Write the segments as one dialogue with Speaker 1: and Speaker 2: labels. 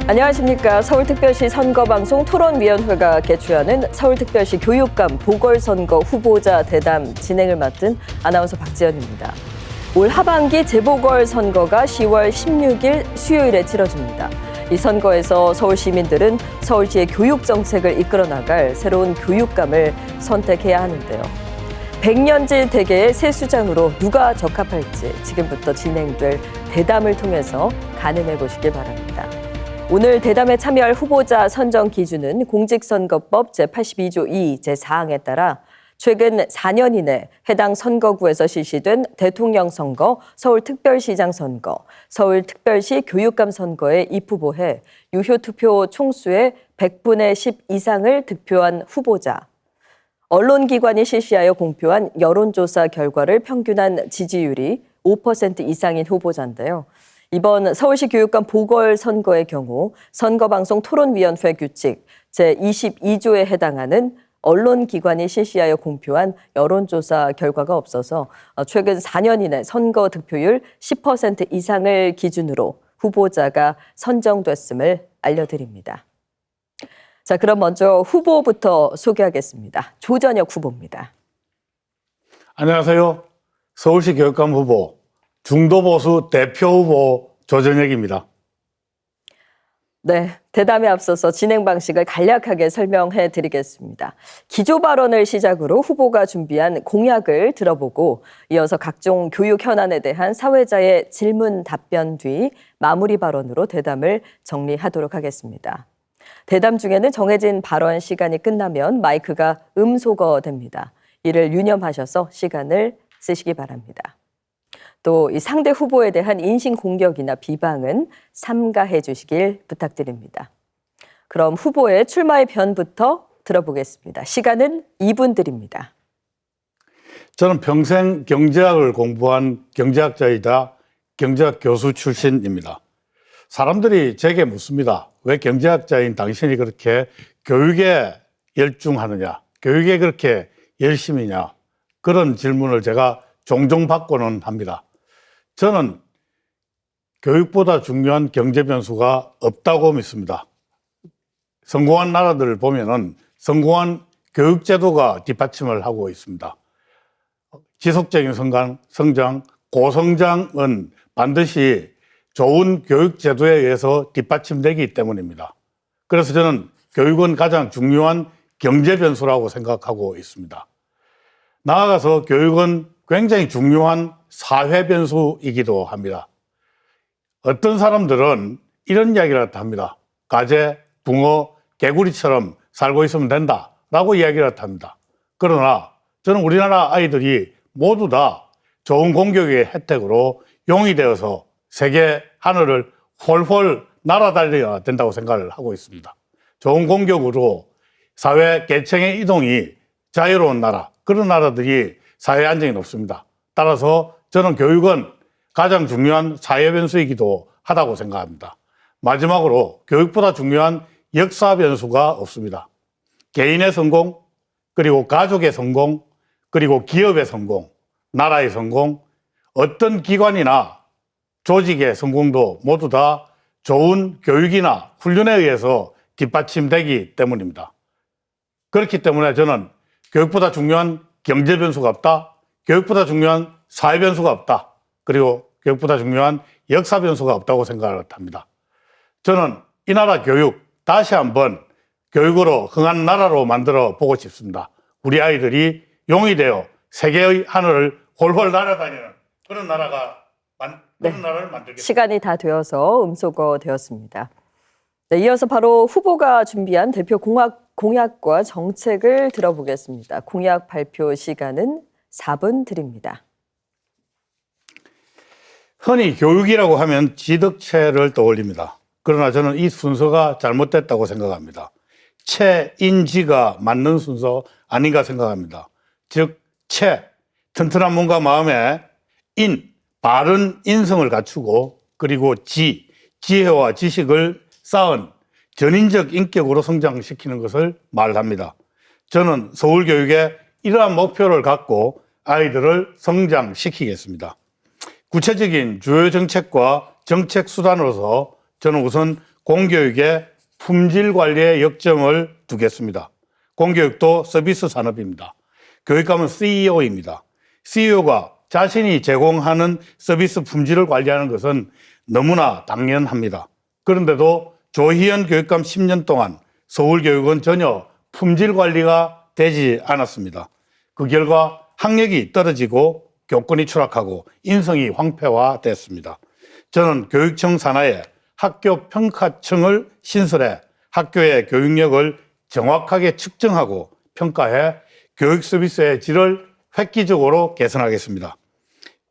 Speaker 1: 안녕하십니까. 서울특별시 선거방송 토론위원회가 개최하는 서울특별시 교육감 보궐선거 후보자 대담 진행을 맡은 아나운서 박지연입니다. 올 하반기 재보궐선거가 10월 16일 수요일에 치러집니다. 이 선거에서 서울 시민들은 서울시의 교육정책을 이끌어 나갈 새로운 교육감을 선택해야 하는데요. 100년지 대계의 새 수장으로 누가 적합할지 지금부터 진행될 대담을 통해서 가늠해 보시길 바랍니다. 오늘 대담에 참여할 후보자 선정 기준은 공직선거법 제82조 2 제4항에 따라 최근 4년 이내 해당 선거구에서 실시된 대통령 선거, 서울특별시장 선거, 서울특별시 교육감 선거에 입후보해 유효 투표 총수의 100분의 10 이상을 득표한 후보자, 언론기관이 실시하여 공표한 여론조사 결과를 평균한 지지율이 5% 이상인 후보자인데요. 이번 서울시 교육감 보궐선거의 경우 선거방송 토론위원회 규칙 제22조에 해당하는 언론기관이 실시하여 공표한 여론조사 결과가 없어서 최근 4년 이내 선거 득표율 10% 이상을 기준으로 후보자가 선정됐음을 알려드립니다. 자, 그럼 먼저 후보부터 소개하겠습니다. 조전혁 후보입니다.
Speaker 2: 안녕하세요. 서울시 교육감 후보, 중도보수 대표 후보 조전혁입니다.
Speaker 1: 네, 대담에 앞서서 진행 방식을 간략하게 설명해 드리겠습니다. 기조 발언을 시작으로 후보가 준비한 공약을 들어보고 이어서 각종 교육 현안에 대한 사회자의 질문 답변 뒤 마무리 발언으로 대담을 정리하도록 하겠습니다. 대담 중에는 정해진 발언 시간이 끝나면 마이크가 음소거됩니다. 이를 유념하셔서 시간을 쓰시기 바랍니다. 또 이 상대 후보에 대한 인신공격이나 비방은 삼가해 주시길 부탁드립니다. 그럼 후보의 출마의 변부터 들어보겠습니다. 시간은 2분 드립니다.
Speaker 2: 저는 평생 경제학을 공부한 경제학자이자 경제학 교수 출신입니다. 사람들이 제게 묻습니다. 왜 경제학자인 당신이 그렇게 교육에 열중하느냐, 교육에 그렇게 열심이냐, 그런 질문을 제가 종종 받고는 합니다. 저는 교육보다 중요한 경제 변수가 없다고 믿습니다. 성공한 나라들을 보면은 성공한 교육제도가 뒷받침을 하고 있습니다. 지속적인 성장, 고성장은 반드시 좋은 교육제도에 의해서 뒷받침되기 때문입니다. 그래서 저는 교육은 가장 중요한 경제 변수라고 생각하고 있습니다. 나아가서 교육은 굉장히 중요한 사회 변수이기도 합니다. 어떤 사람들은 이런 이야기를 합니다. 가재, 붕어, 개구리처럼 살고 있으면 된다라고 이야기를 합니다. 그러나 저는 우리나라 아이들이 모두 다 좋은 공교육의 혜택으로 용이 되어서 세계 하늘을 홀홀 날아다녀야 된다고 생각을 하고 있습니다. 좋은 공교육으로 사회 계층의 이동이 자유로운 나라, 그런 나라들이 사회 안정이 높습니다. 따라서 저는 교육은 가장 중요한 사회 변수이기도 하다고 생각합니다. 마지막으로 교육보다 중요한 역사 변수가 없습니다. 개인의 성공, 그리고 가족의 성공, 그리고 기업의 성공, 나라의 성공, 어떤 기관이나 조직의 성공도 모두 다 좋은 교육이나 훈련에 의해서 뒷받침되기 때문입니다. 그렇기 때문에 저는 교육보다 중요한 경제 변수가 없다, 교육보다 중요한 사회 변수가 없다, 그리고 교육보다 중요한 역사 변수가 없다고 생각을 합니다. 저는 이 나라 교육 다시 한번 교육으로 흥한 나라로 만들어 보고 싶습니다. 우리 아이들이 용이 되어 세계의 하늘을 홀홀 날아다니는 그런 나라를 만들겠습니다.
Speaker 1: 시간이 다 되어서 음소거 되었습니다. 네, 이어서 바로 후보가 준비한 대표 공약과 정책을 들어보겠습니다. 공약 발표 시간은 4분 드립니다.
Speaker 2: 흔히 교육이라고 하면 지덕체를 떠올립니다. 그러나 저는 이 순서가 잘못됐다고 생각합니다. 체인지가 맞는 순서 아닌가 생각합니다. 즉, 튼튼한 몸과 마음에 바른 인성을 갖추고, 그리고 지혜와 지식을 쌓은 전인적 인격으로 성장시키는 것을 말합니다. 저는 서울교육에 이러한 목표를 갖고 아이들을 성장시키겠습니다. 구체적인 주요 정책과 정책 수단으로서 저는 우선 공교육의 품질 관리에 역점을 두겠습니다. 공교육도 서비스 산업입니다. 교육감은 CEO입니다. CEO가 자신이 제공하는 서비스 품질을 관리하는 것은 너무나 당연합니다. 그런데도 조희연 교육감 10년 동안 서울교육은 전혀 품질 관리가 되지 않았습니다. 그 결과 학력이 떨어지고 교권이 추락하고 인성이 황폐화됐습니다. 저는 교육청 산하에 학교평가청을 신설해 학교의 교육력을 정확하게 측정하고 평가해 교육 서비스의 질을 획기적으로 개선하겠습니다.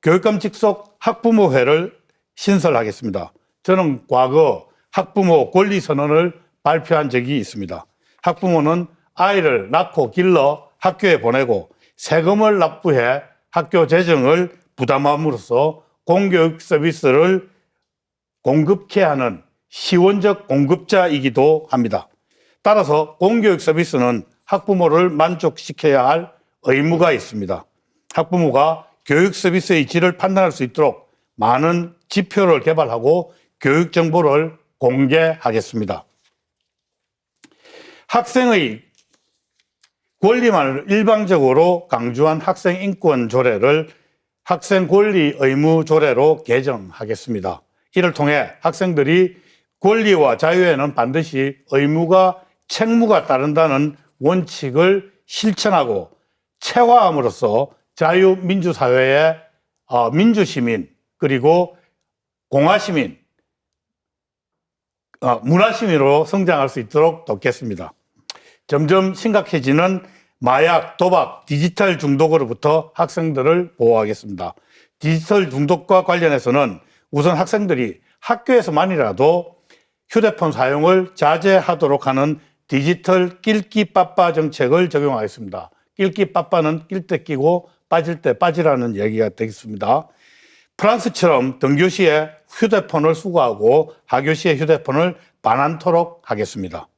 Speaker 2: 교육감 직속 학부모회를 신설하겠습니다. 저는 과거 학부모 권리선언을 발표한 적이 있습니다. 학부모는 아이를 낳고 길러 학교에 보내고 세금을 납부해 학교 재정을 부담함으로써 공교육 서비스를 공급케 하는 시원적 공급자이기도 합니다. 따라서 공교육 서비스는 학부모를 만족시켜야 할 의무가 있습니다. 학부모가 교육 서비스의 질을 판단할 수 있도록 많은 지표를 개발하고 교육 정보를 공개하겠습니다. 학생의 권리만을 일방적으로 강조한 학생 인권 조례를 학생 권리 의무 조례로 개정하겠습니다. 이를 통해 학생들이 권리와 자유에는 반드시 의무가 책무가 따른다는 원칙을 실천하고 체화함으로써 자유민주사회의 민주시민 그리고 공화시민, 문화시민으로 성장할 수 있도록 돕겠습니다. 점점 심각해지는 마약, 도박, 디지털 중독으로부터 학생들을 보호하겠습니다. 디지털 중독과 관련해서는 우선 학생들이 학교에서만이라도 휴대폰 사용을 자제하도록 하는 디지털 낄끼빠빠 정책을 적용하겠습니다. 낄끼빠빠는 낄 때 끼고 빠질 때 빠지라는 얘기가 되겠습니다. 프랑스처럼 등교시에 휴대폰을 수거하고 하교시에 휴대폰을 반환토록 하겠습니다.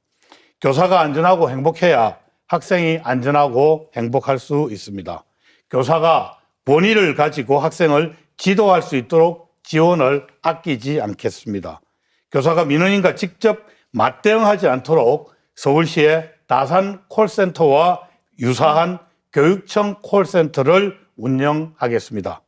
Speaker 2: 교사가 안전하고 행복해야 학생이 안전하고 행복할 수 있습니다. 교사가 본의를 가지고 학생을 지도할 수 있도록 지원을 아끼지 않겠습니다. 교사가 민원인과 직접 맞대응하지 않도록 서울시의 다산 콜센터와 유사한 교육청 콜센터를 운영하겠습니다.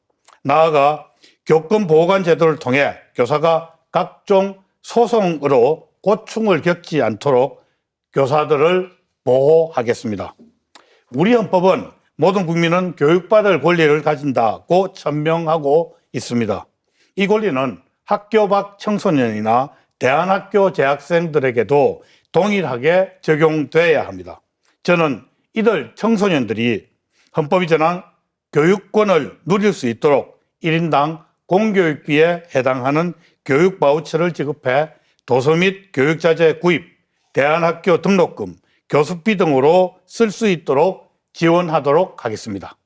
Speaker 2: 나아가 교권보호관 제도를 통해 교사가 각종 소송으로 고충을 겪지 않도록 교사들을 보호하겠습니다. 우리 헌법은 모든 국민은 교육받을 권리를 가진다고 천명하고 있습니다. 이 권리는 학교 밖 청소년이나 대안학교 재학생들에게도 동일하게 적용돼야 합니다. 저는 이들 청소년들이 헌법이 정한 교육권을 누릴 수 있도록 1인당 공교육비에 해당하는 교육 바우처를 지급해 도서 및 교육자재 구입, 대안학교 등록금, 교습비 등으로 쓸 수 있도록 지원하도록 하겠습니다.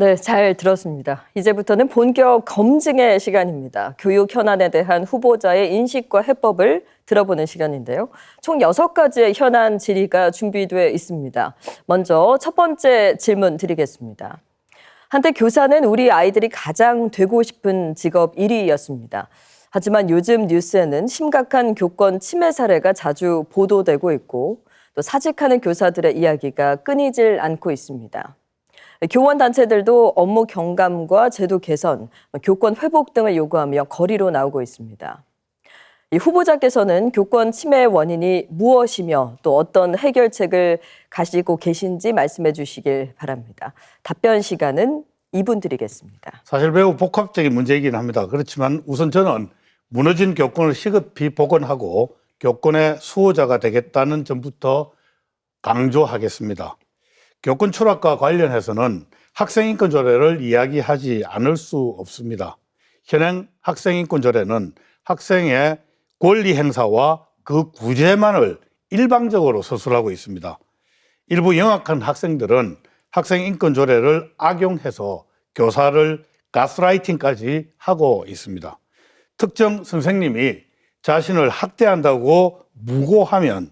Speaker 1: 네, 잘 들었습니다. 이제부터는 본격 검증의 시간입니다. 교육 현안에 대한 후보자의 인식과 해법을 들어보는 시간인데요. 총 6가지의 현안 질의가 준비되어 있습니다. 먼저 첫 번째 질문 드리겠습니다. 한때 교사는 우리 아이들이 가장 되고 싶은 직업 1위였습니다. 하지만 요즘 뉴스에는 심각한 교권 침해 사례가 자주 보도되고 있고 또 사직하는 교사들의 이야기가 끊이질 않고 있습니다. 교원단체들도 업무 경감과 제도 개선, 교권 회복 등을 요구하며 거리로 나오고 있습니다. 이 후보자께서는 교권 침해의 원인이 무엇이며 또 어떤 해결책을 가지고 계신지 말씀해 주시길 바랍니다. 답변 시간은 2분 드리겠습니다.
Speaker 2: 사실 매우 복합적인 문제이긴 합니다. 그렇지만 우선 저는 무너진 교권을 시급히 복원하고 교권의 수호자가 되겠다는 점부터 강조하겠습니다. 교권 추락과 관련해서는 학생인권조례를 이야기하지 않을 수 없습니다. 현행 학생인권조례는 학생의 권리 행사와 그 구제만을 일방적으로 서술하고 있습니다. 일부 영악한 학생들은 학생인권조례를 악용해서 교사를 가스라이팅까지 하고 있습니다. 특정 선생님이 자신을 학대한다고 무고하면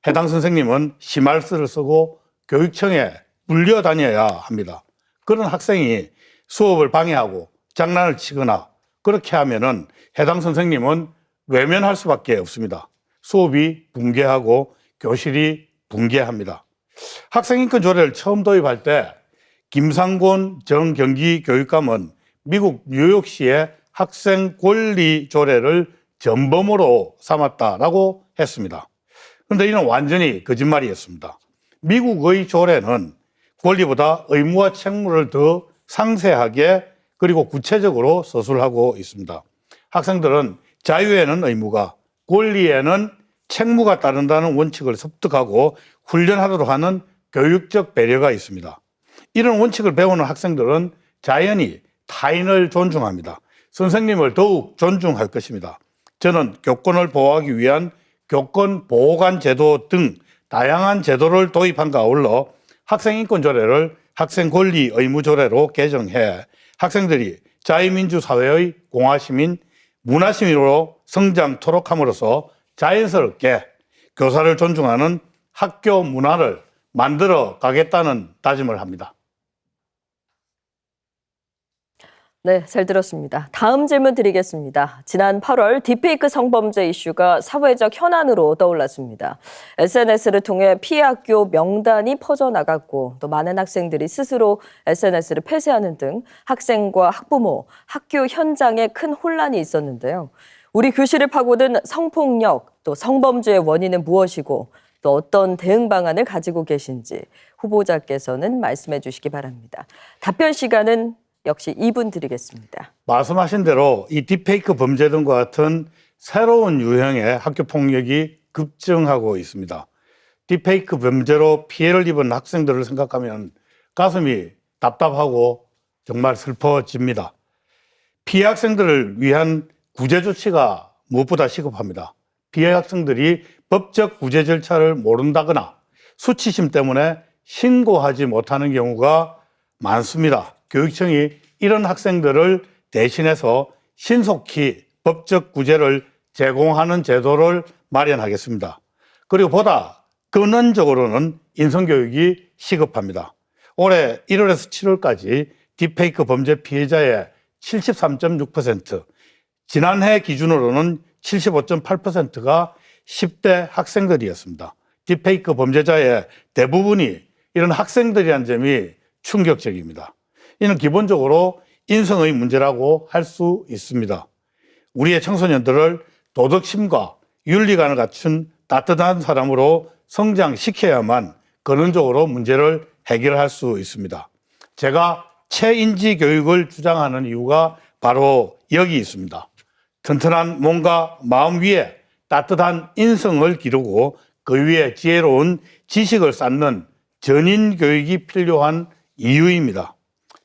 Speaker 2: 해당 선생님은 심할서를 쓰고 교육청에 물려다녀야 합니다. 그런 학생이 수업을 방해하고 장난을 치거나 그렇게 하면은 해당 선생님은 외면할 수밖에 없습니다. 수업이 붕괴하고 교실이 붕괴합니다. 학생인권 조례를 처음 도입할 때 김상곤 전 경기교육감은 미국 뉴욕시의 학생 권리 조례를 전범으로 삼았다라고 했습니다. 그런데 이는 완전히 거짓말이었습니다. 미국의 조례는 권리보다 의무와 책무를 더 상세하게 그리고 구체적으로 서술하고 있습니다. 학생들은 자유에는 의무가, 권리에는 책무가 따른다는 원칙을 습득하고 훈련하도록 하는 교육적 배려가 있습니다. 이런 원칙을 배우는 학생들은 자연히 타인을 존중합니다. 선생님을 더욱 존중할 것입니다. 저는 교권을 보호하기 위한 교권 보호관 제도 등 다양한 제도를 도입한가 아울러 학생인권조례를 학생권리 의무조례로 개정해 학생들이 자유민주사회의 공화시민, 문화시민으로 성장토록 함으로써 자연스럽게 교사를 존중하는 학교 문화를 만들어 가겠다는 다짐을 합니다.
Speaker 1: 네, 잘 들었습니다. 다음 질문 드리겠습니다. 지난 8월 딥페이크 성범죄 이슈가 사회적 현안으로 떠올랐습니다. SNS를 통해 피해 학교 명단이 퍼져나갔고 또 많은 학생들이 스스로 SNS를 폐쇄하는 등 학생과 학부모, 학교 현장에 큰 혼란이 있었는데요. 우리 교실을 파고든 성폭력, 또 성범죄의 원인은 무엇이고 또 어떤 대응 방안을 가지고 계신지 후보자께서는 말씀해 주시기 바랍니다. 답변 시간은 역시 2분 드리겠습니다.
Speaker 2: 말씀하신 대로 이 딥페이크 범죄 등과 같은 새로운 유형의 학교 폭력이 급증하고 있습니다. 딥페이크 범죄로 피해를 입은 학생들을 생각하면 가슴이 답답하고 정말 슬퍼집니다. 피해 학생들을 위한 구제 조치가 무엇보다 시급합니다. 피해 학생들이 법적 구제 절차를 모른다거나 수치심 때문에 신고하지 못하는 경우가 많습니다. 교육청이 이런 학생들을 대신해서 신속히 법적 구제를 제공하는 제도를 마련하겠습니다. 그리고 보다 근원적으로는 인성교육이 시급합니다. 올해 1월에서 7월까지 딥페이크 범죄 피해자의 73.6%, 지난해 기준으로는 75.8%가 10대 학생들이었습니다. 딥페이크 범죄자의 대부분이 이런 학생들이라는 점이 충격적입니다. 이는 기본적으로 인성의 문제라고 할 수 있습니다. 우리의 청소년들을 도덕심과 윤리관을 갖춘 따뜻한 사람으로 성장시켜야만 근원적으로 문제를 해결할 수 있습니다. 제가 체인지 교육을 주장하는 이유가 바로 여기 있습니다. 튼튼한 몸과 마음 위에 따뜻한 인성을 기르고 그 위에 지혜로운 지식을 쌓는 전인 교육이 필요한 이유입니다.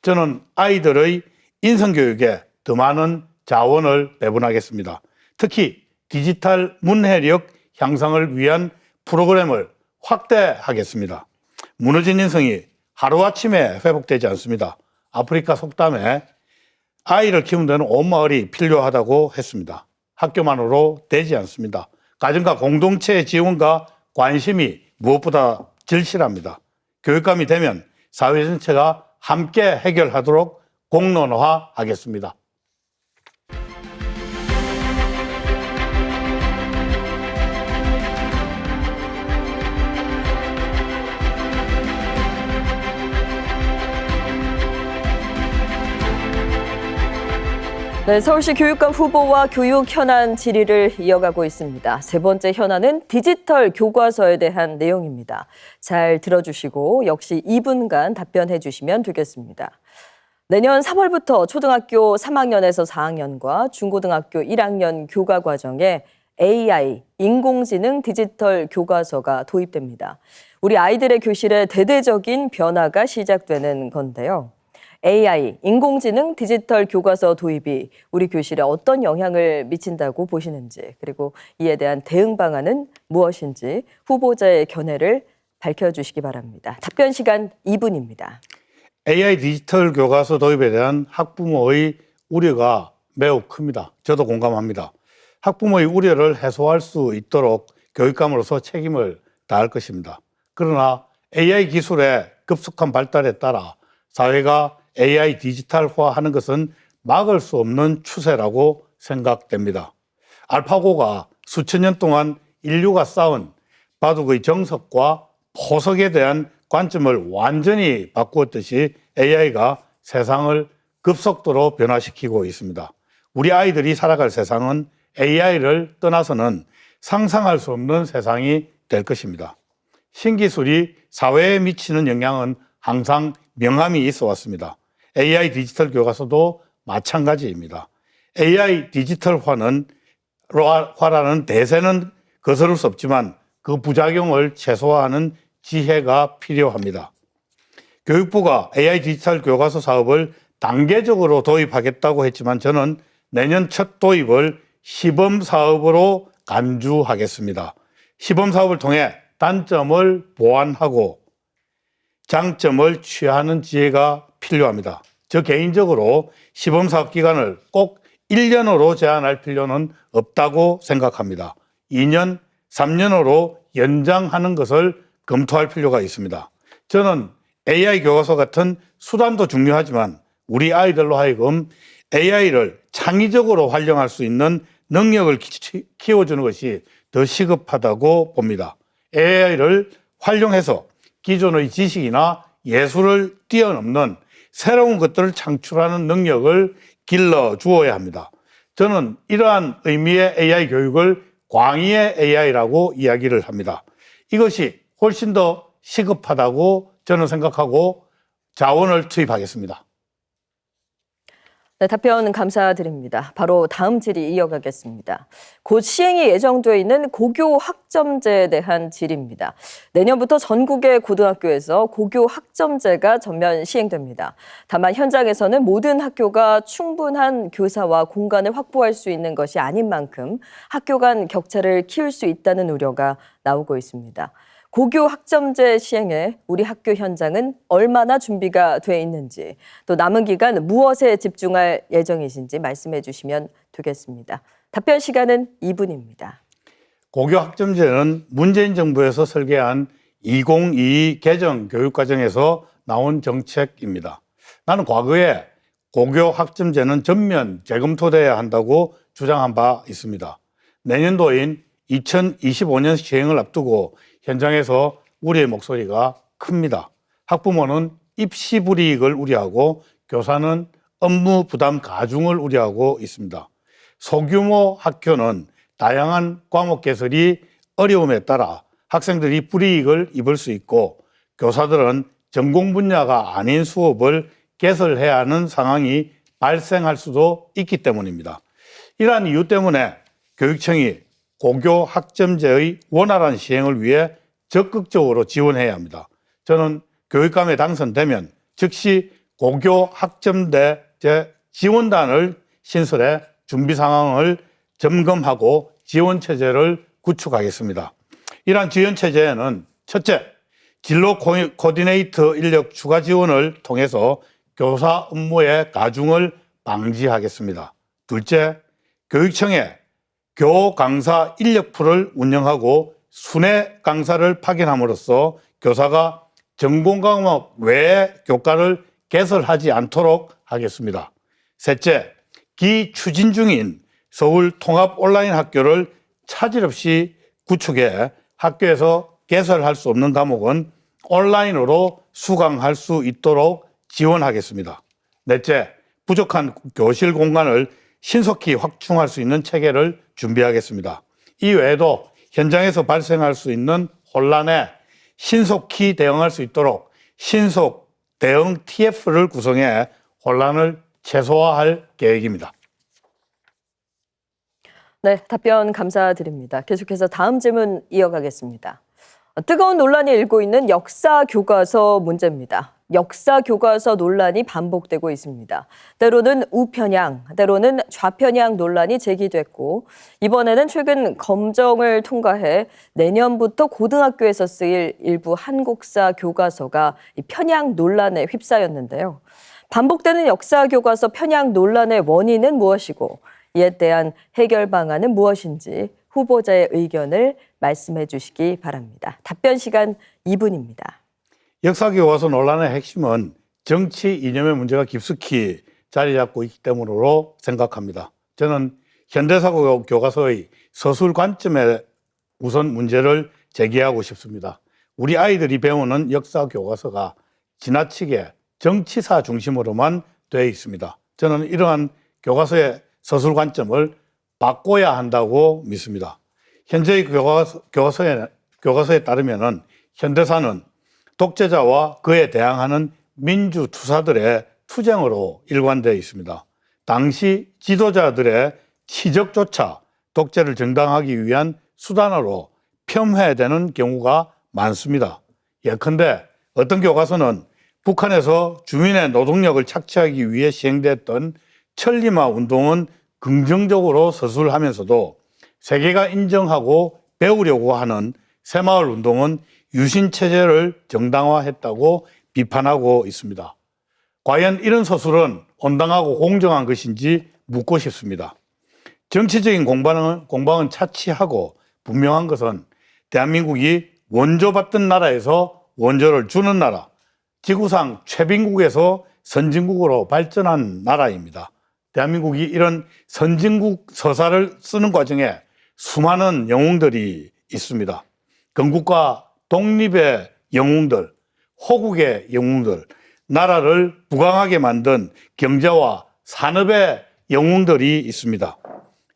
Speaker 2: 저는 아이들의 인성교육에 더 많은 자원을 배분하겠습니다. 특히 디지털 문해력 향상을 위한 프로그램을 확대하겠습니다. 무너진 인성이 하루아침에 회복되지 않습니다. 아프리카 속담에 아이를 키우는 데는 온 마을이 필요하다고 했습니다. 학교만으로 되지 않습니다. 가정과 공동체의 지원과 관심이 무엇보다 절실합니다. 교육감이 되면 사회 전체가 함께 해결하도록 공론화하겠습니다.
Speaker 1: 네, 서울시 교육감 후보와 교육 현안 질의를 이어가고 있습니다. 세 번째 현안은 디지털 교과서에 대한 내용입니다. 잘 들어주시고 역시 2분간 답변해 주시면 되겠습니다. 내년 3월부터 초등학교 3학년에서 4학년과 중고등학교 1학년 교과 과정에 AI, 인공지능 디지털 교과서가 도입됩니다. 우리 아이들의 교실에 대대적인 변화가 시작되는 건데요. AI, 인공지능 디지털 교과서 도입이 우리 교실에 어떤 영향을 미친다고 보시는지, 그리고 이에 대한 대응 방안은 무엇인지 후보자의 견해를 밝혀주시기 바랍니다. 답변 시간 2분입니다.
Speaker 2: AI 디지털 교과서 도입에 대한 학부모의 우려가 매우 큽니다. 저도 공감합니다. 학부모의 우려를 해소할 수 있도록 교육감으로서 책임을 다할 것입니다. 그러나 AI 기술의 급속한 발달에 따라 사회가 AI 디지털화하는 것은 막을 수 없는 추세라고 생각됩니다. 알파고가 수천 년 동안 인류가 쌓은 바둑의 정석과 포석에 대한 관점을 완전히 바꾸었듯이 AI가 세상을 급속도로 변화시키고 있습니다. 우리 아이들이 살아갈 세상은 AI를 떠나서는 상상할 수 없는 세상이 될 것입니다. 신기술이 사회에 미치는 영향은 항상 명암이 있어 왔습니다. AI 디지털 교과서도 마찬가지입니다. AI 디지털화라는 대세는 거스를 수 없지만 그 부작용을 최소화하는 지혜가 필요합니다. 교육부가 AI 디지털 교과서 사업을 단계적으로 도입하겠다고 했지만 저는 내년 첫 도입을 시범 사업으로 간주하겠습니다. 시범 사업을 통해 단점을 보완하고 장점을 취하는 지혜가 필요합니다. 저 개인적으로 시범 사업 기간을 꼭 1년으로 제한할 필요는 없다고 생각합니다. 2년, 3년으로 연장하는 것을 검토할 필요가 있습니다. 저는 AI 교과서 같은 수단도 중요하지만 우리 아이들로 하여금 AI를 창의적으로 활용할 수 있는 능력을 키워주는 것이 더 시급하다고 봅니다. AI를 활용해서 기존의 지식이나 예술을 뛰어넘는 새로운 것들을 창출하는 능력을 길러주어야 합니다. 저는 이러한 의미의 AI 교육을 광의의 AI라고 이야기를 합니다. 이것이 훨씬 더 시급하다고 저는 생각하고 자원을 투입하겠습니다.
Speaker 1: 네, 답변 감사드립니다. 바로 다음 질의 이어가겠습니다. 곧 시행이 예정되어 있는 고교 학점제에 대한 질의입니다. 내년부터 전국의 고등학교에서 고교 학점제가 전면 시행됩니다. 다만 현장에서는 모든 학교가 충분한 교사와 공간을 확보할 수 있는 것이 아닌 만큼 학교 간 격차를 키울 수 있다는 우려가 나오고 있습니다. 고교 학점제 시행에 우리 학교 현장은 얼마나 준비가 돼 있는지, 또 남은 기간 무엇에 집중할 예정이신지 말씀해 주시면 되겠습니다. 답변 시간은 2분입니다.
Speaker 2: 고교 학점제는 문재인 정부에서 설계한 2022 개정 교육과정에서 나온 정책입니다. 나는 과거에 고교 학점제는 전면 재검토돼야 한다고 주장한 바 있습니다. 내년도인 2025년 시행을 앞두고 현장에서 우리의 목소리가 큽니다. 학부모는 입시 불이익을 우려하고 교사는 업무 부담 가중을 우려하고 있습니다. 소규모 학교는 다양한 과목 개설이 어려움에 따라 학생들이 불이익을 입을 수 있고 교사들은 전공 분야가 아닌 수업을 개설해야 하는 상황이 발생할 수도 있기 때문입니다. 이러한 이유 때문에 교육청이 고교 학점제의 원활한 시행을 위해 적극적으로 지원해야 합니다. 저는 교육감에 당선되면 즉시 고교 학점제 지원단을 신설해 준비 상황을 점검하고 지원 체제를 구축하겠습니다. 이러한 지원 체제에는 첫째, 진로 코디네이터 인력 추가 지원을 통해서 교사 업무의 가중을 방지하겠습니다. 둘째, 교육청에 교 강사 인력풀을 운영하고 순회 강사를 파견함으로써 교사가 전공 과목 외의 교과를 개설하지 않도록 하겠습니다. 셋째, 기추진 중인 서울 통합 온라인 학교를 차질 없이 구축해 학교에서 개설할 수 없는 과목은 온라인으로 수강할 수 있도록 지원하겠습니다. 넷째, 부족한 교실 공간을 신속히 확충할 수 있는 체계를 준비하겠습니다. 이 외에도 현장에서 발생할 수 있는 혼란에 신속히 대응할 수 있도록 신속 대응 TF를 구성해 혼란을 최소화할 계획입니다.
Speaker 1: 네, 답변 감사드립니다. 계속해서 다음 질문 이어가겠습니다. 뜨거운 논란이 일고 있는 역사 교과서 문제입니다. 역사 교과서 논란이 반복되고 있습니다. 때로는 우편향, 때로는 좌편향 논란이 제기됐고 이번에는 최근 검정을 통과해 내년부터 고등학교에서 쓰일 일부 한국사 교과서가 편향 논란에 휩싸였는데요. 반복되는 역사 교과서 편향 논란의 원인은 무엇이고 이에 대한 해결 방안은 무엇인지 후보자의 의견을 말씀해 주시기 바랍니다. 답변 시간 2분입니다.
Speaker 2: 역사교과서 논란의 핵심은 정치 이념의 문제가 깊숙이 자리 잡고 있기 때문으로 생각합니다. 저는 현대사고 교과서의 서술 관점에 우선 문제를 제기하고 싶습니다. 우리 아이들이 배우는 역사 교과서가 지나치게 정치사 중심으로만 되어 있습니다. 저는 이러한 교과서의 서술 관점을 바꿔야 한다고 믿습니다. 현재의 교과서에 따르면 현대사는 독재자와 그에 대항하는 민주투사들의 투쟁으로 일관되어 있습니다. 당시 지도자들의 치적조차 독재를 정당화하기 위한 수단으로 폄훼되는 경우가 많습니다. 예컨대 어떤 교과서는 북한에서 주민의 노동력을 착취하기 위해 시행됐던 천리마 운동은 긍정적으로 서술하면서도 세계가 인정하고 배우려고 하는 새마을 운동은 유신체제를 정당화했다고 비판하고 있습니다. 과연 이런 서술은 온당하고 공정한 것인지 묻고 싶습니다. 정치적인 공방은 차치하고 분명한 것은 대한민국이 원조받던 나라에서 원조를 주는 나라, 지구상 최빈국에서 선진국으로 발전한 나라입니다. 대한민국이 이런 선진국 서사를 쓰는 과정에 수많은 영웅들이 있습니다. 건국과 독립의 영웅들, 호국의 영웅들, 나라를 부강하게 만든 경제와 산업의 영웅들이 있습니다.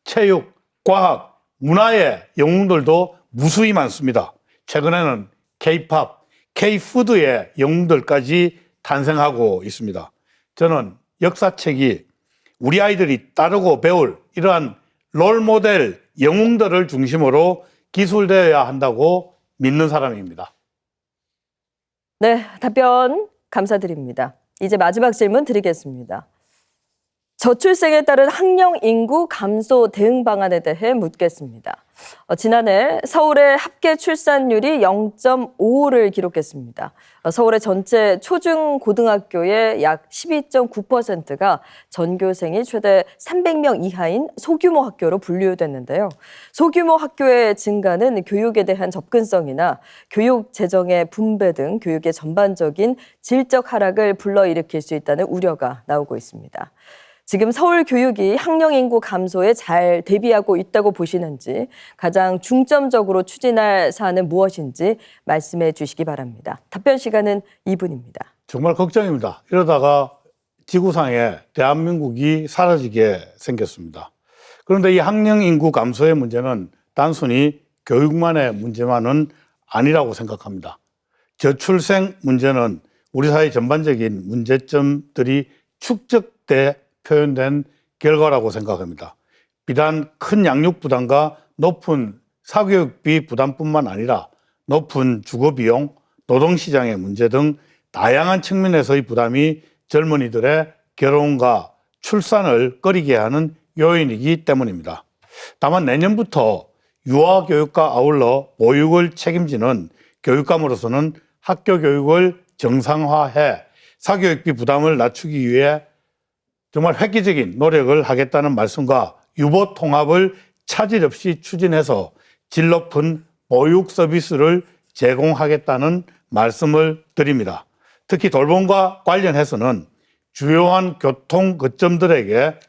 Speaker 2: 체육, 과학, 문화의 영웅들도 무수히 많습니다. 최근에는 K-팝, K-푸드의 영웅들까지 탄생하고 있습니다. 저는 역사책이 우리 아이들이 따르고 배울 이러한 롤모델 영웅들을 중심으로 기술되어야 한다고 믿는 사람입니다.
Speaker 1: 네, 답변 감사드립니다. 이제 마지막 질문 드리겠습니다. 저출생에 따른 학령 인구 감소 대응 방안에 대해 묻겠습니다. 지난해 서울의 합계 출산율이 0.55를 기록했습니다. 서울의 전체 초중고등학교의 약 12.9%가 전교생이 최대 300명 이하인 소규모 학교로 분류됐는데요. 소규모 학교의 증가는 교육에 대한 접근성이나 교육 재정의 분배 등 교육의 전반적인 질적 하락을 불러일으킬 수 있다는 우려가 나오고 있습니다. 지금 서울 교육이 학령 인구 감소에 잘 대비하고 있다고 보시는지, 가장 중점적으로 추진할 사안은 무엇인지 말씀해 주시기 바랍니다. 답변 시간은 2분입니다.
Speaker 2: 정말 걱정입니다. 이러다가 지구상에 대한민국이 사라지게 생겼습니다. 그런데 이 학령 인구 감소의 문제는 단순히 교육만의 문제만은 아니라고 생각합니다. 저출생 문제는 우리 사회 전반적인 문제점들이 축적돼 표현된 결과라고 생각합니다. 비단 큰 양육 부담과 높은 사교육비 부담뿐만 아니라 높은 주거비용, 노동시장의 문제 등 다양한 측면에서의 부담이 젊은이들의 결혼과 출산을 꺼리게 하는 요인이기 때문입니다. 다만 내년부터 유아교육과 아울러 보육을 책임지는 교육감으로서는 학교 교육을 정상화해 사교육비 부담을 낮추기 위해 정말 획기적인 노력을 하겠다는 말씀과 유보 통합을 차질 없이 추진해서 질 높은 보육 서비스를 제공하겠다는 말씀을 드립니다. 특히 돌봄과 관련해서는 주요한 교통 거점들의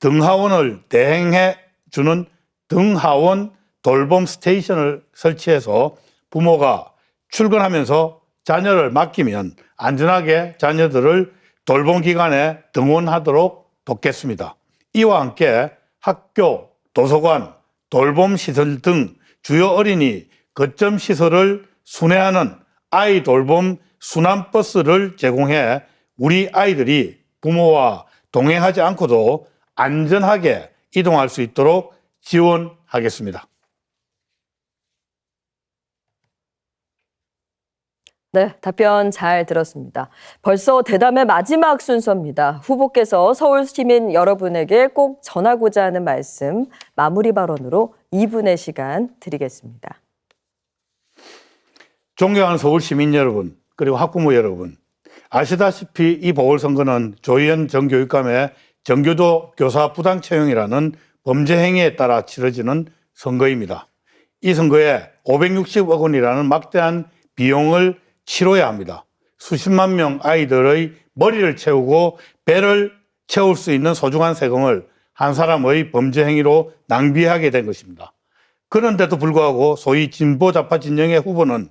Speaker 2: 등하원을 대행해 주는 등하원 돌봄 스테이션을 설치해서 부모가 출근하면서 자녀를 맡기면 안전하게 자녀들을 돌봄기관에 등원하도록 돕겠습니다. 이와 함께 학교, 도서관, 돌봄시설 등 주요 어린이 거점시설을 순회하는 아이 돌봄 순환버스를 제공해 우리 아이들이 부모와 동행하지 않고도 안전하게 이동할 수 있도록 지원하겠습니다.
Speaker 1: 네, 답변 잘 들었습니다. 벌써 대담의 마지막 순서입니다. 후보께서 서울 시민 여러분에게 꼭 전하고자 하는 말씀, 마무리 발언으로 2분의 시간 드리겠습니다.
Speaker 2: 존경하는 서울 시민 여러분, 그리고 학부모 여러분, 아시다시피 이 보궐선거는 조희연 전 교육감의 정교조 교사 부당 채용이라는 범죄 행위에 따라 치러지는 선거입니다. 이 선거에 560억 원이라는 막대한 비용을 치러야 합니다. 수십만 명 아이들의 머리를 채우고 배를 채울 수 있는 소중한 세금을 한 사람의 범죄 행위로 낭비하게 된 것입니다. 그런데도 불구하고 소위 진보좌파 진영의 후보는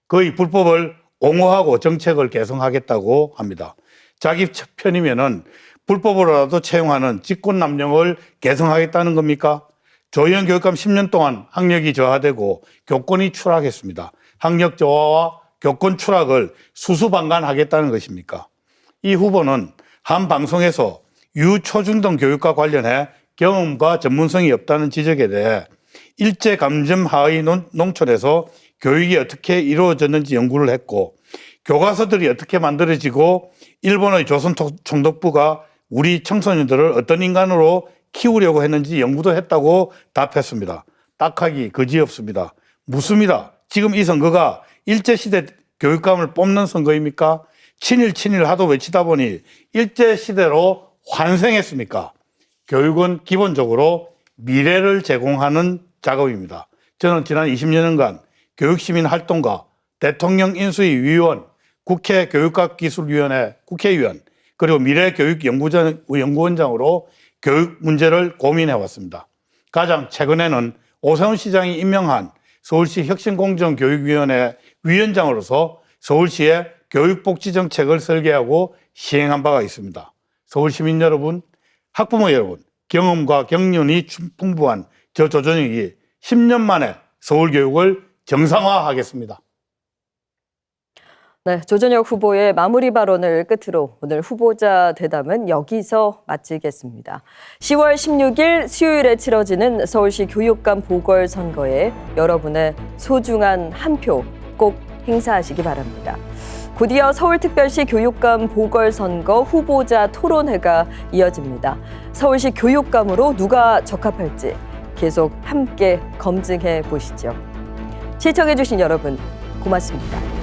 Speaker 2: 거의 불법을 옹호하고 정책을 개선하겠다고 합니다. 자기 편이면은 불법으로라도 채용하는 직권남용을 개선하겠다는 겁니까? 조희연 교육감 10년 동안 학력이 저하되고 교권이 추락했습니다. 학력 저하와 교권 추락을 수수방관하겠다는 것입니까? 이 후보는 한 방송에서 유초중등 교육과 관련해 경험과 전문성이 없다는 지적에 대해 일제감점 하의 농촌에서 교육이 어떻게 이루어졌는지 연구를 했고 교과서들이 어떻게 만들어지고 일본의 조선총독부가 우리 청소년들을 어떤 인간으로 키우려고 했는지 연구도 했다고 답했습니다. 딱하기 그지없습니다. 묻습니다. 지금 이 선거가 일제시대 교육감을 뽑는 선거입니까? 친일 하도 외치다 보니 일제시대로 환생했습니까? 교육은 기본적으로 미래를 제공하는 작업입니다. 저는 지난 20년간 교육시민 활동가, 대통령 인수위 위원, 국회 교육과기술위원회 국회의원, 그리고 미래교육연구원장으로 교육 문제를 고민해 왔습니다. 가장 최근에는 오세훈 시장이 임명한 서울시 혁신공정교육위원회 위원장으로서 서울시의 교육복지정책을 설계하고 시행한 바가 있습니다. 서울 시민 여러분, 학부모 여러분, 경험과 경륜이 풍부한 저 조전혁이 10년 만에 서울교육을 정상화하겠습니다.
Speaker 1: 네, 조전혁 후보의 마무리 발언을 끝으로 오늘 후보자 대담은 여기서 마치겠습니다. 10월 16일 수요일에 치러지는 서울시 교육감 보궐선거에 여러분의 소중한 한 표 꼭 행사하시기 바랍니다. 곧이어 서울특별시 교육감 보궐선거 후보자 토론회가 이어집니다. 서울시 교육감으로 누가 적합할지 계속 함께 검증해 보시죠. 시청해주신 여러분 고맙습니다.